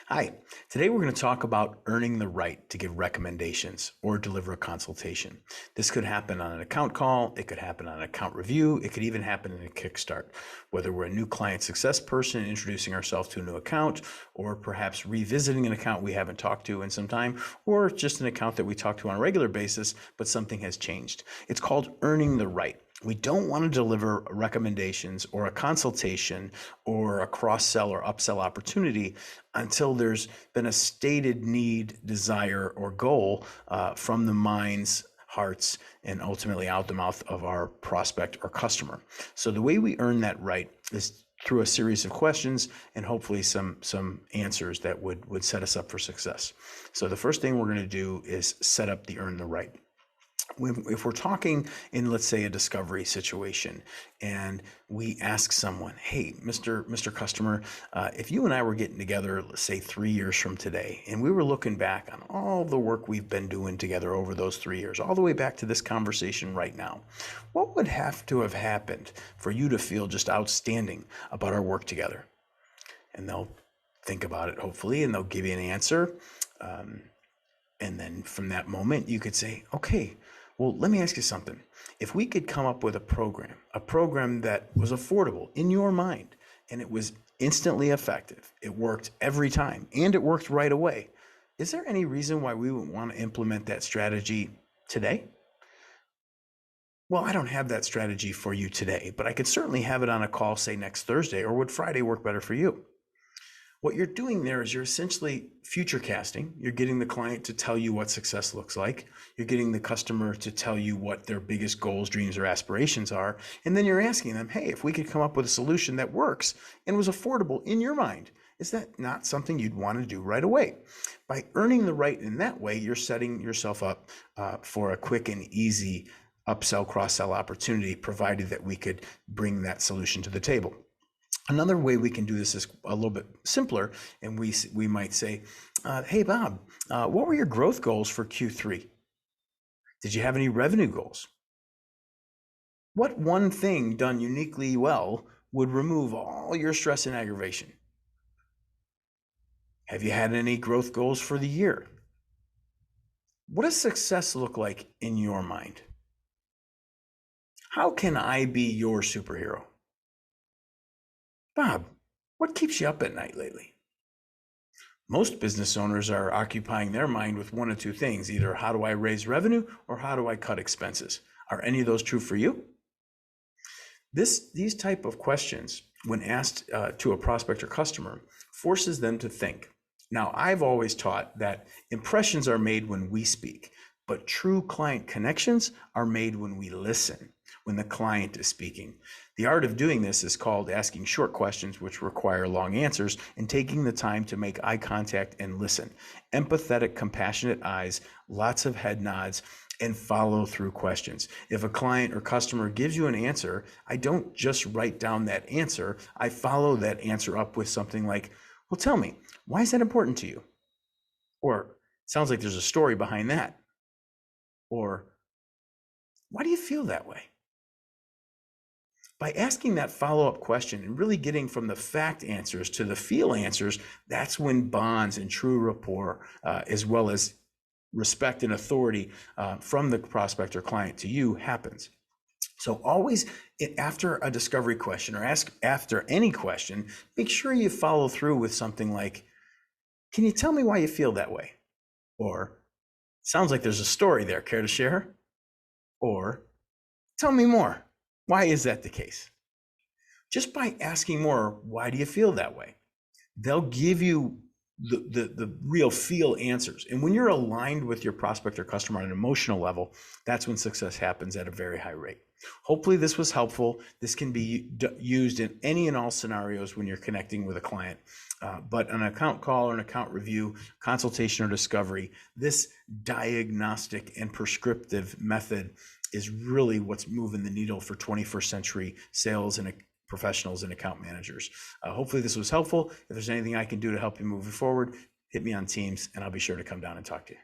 Hi, today we're going to talk about earning the right to give recommendations or deliver a consultation. This could happen on an account call, it could happen on an account review, it could even happen in a kickstart. Whether we're a new client success person introducing ourselves to a new account, or perhaps revisiting an account we haven't talked to in some time, or just an account that we talk to on a regular basis, but something has changed. It's called earning the right. We don't want to deliver recommendations or a consultation or a cross-sell or upsell opportunity until there's been a stated need, desire, or goal from the minds, hearts, and ultimately out the mouth of our prospect or customer. So the way we earn that right is through a series of questions and hopefully some answers that would set us up for success. So the first thing we're going to do is set up the earn the right. If we're talking in, let's say, a discovery situation, and we ask someone, hey, Mr. Customer, if you and I were getting together, let's say 3 years from today, and we were looking back on all the work we've been doing together over those 3 years, all the way back to this conversation right now, what would have to have happened for you to feel just outstanding about our work together? And they'll think about it, hopefully, and they'll give you an answer. And then from that moment, you could say, okay, well, let me ask you something. If we could come up with a program that was affordable in your mind, and it was instantly effective, it worked every time, and it worked right away, is there any reason why we would want to implement that strategy today? Well, I don't have that strategy for you today, but I could certainly have it on a call, say next Thursday, or would Friday work better for you? What you're doing there is you're essentially future casting. You're getting the client to tell you what success looks like. You're getting the customer to tell you what their biggest goals, dreams, or aspirations are. And then you're asking them, hey, if we could come up with a solution that works and was affordable in your mind, is that not something you'd want to do right away? By earning the right in that way, you're setting yourself up for a quick and easy upsell, cross-sell opportunity, provided that we could bring that solution to the table. Another way we can do this is a little bit simpler, and we might say, hey, Bob, what were your growth goals for Q3? Did you have any revenue goals? What one thing done uniquely well would remove all your stress and aggravation? Have you had any growth goals for the year? What does success look like in your mind? How can I be your superhero? Bob, what keeps you up at night lately? Most business owners are occupying their mind with one of two things, either how do I raise revenue or how do I cut expenses? Are any of those true for you? These type of questions, when asked to a prospect or customer, forces them to think. Now, I've always taught that impressions are made when we speak, but true client connections are made when we listen, when the client is speaking. The art of doing this is called asking short questions which require long answers and taking the time to make eye contact and listen. Empathetic, compassionate eyes, lots of head nods, and follow through questions. If a client or customer gives you an answer, I don't just write down that answer. I follow that answer up with something like, well, tell me, why is that important to you? Or, sounds like there's a story behind that. Or, why do you feel that way? By asking that follow-up question and really getting from the fact answers to the feel answers, that's when bonds and true rapport, as well as respect and authority from the prospect or client to you happens. So always after a discovery question or after any question, make sure you follow through with something like, can you tell me why you feel that way? Or, sounds like there's a story there, care to share? Or, tell me more. Why is that the case? Just by asking more, why do you feel that way? They'll give you the real feel answers. And when you're aligned with your prospect or customer on an emotional level, that's when success happens at a very high rate. Hopefully this was helpful. This can be used in any and all scenarios when you're connecting with a client. But an account call or an account review, consultation or discovery, this diagnostic and prescriptive method is really what's moving the needle for 21st century sales and professionals and account managers. Hopefully this was helpful. If there's anything I can do to help you moving forward, hit me on Teams and I'll be sure to come down and talk to you.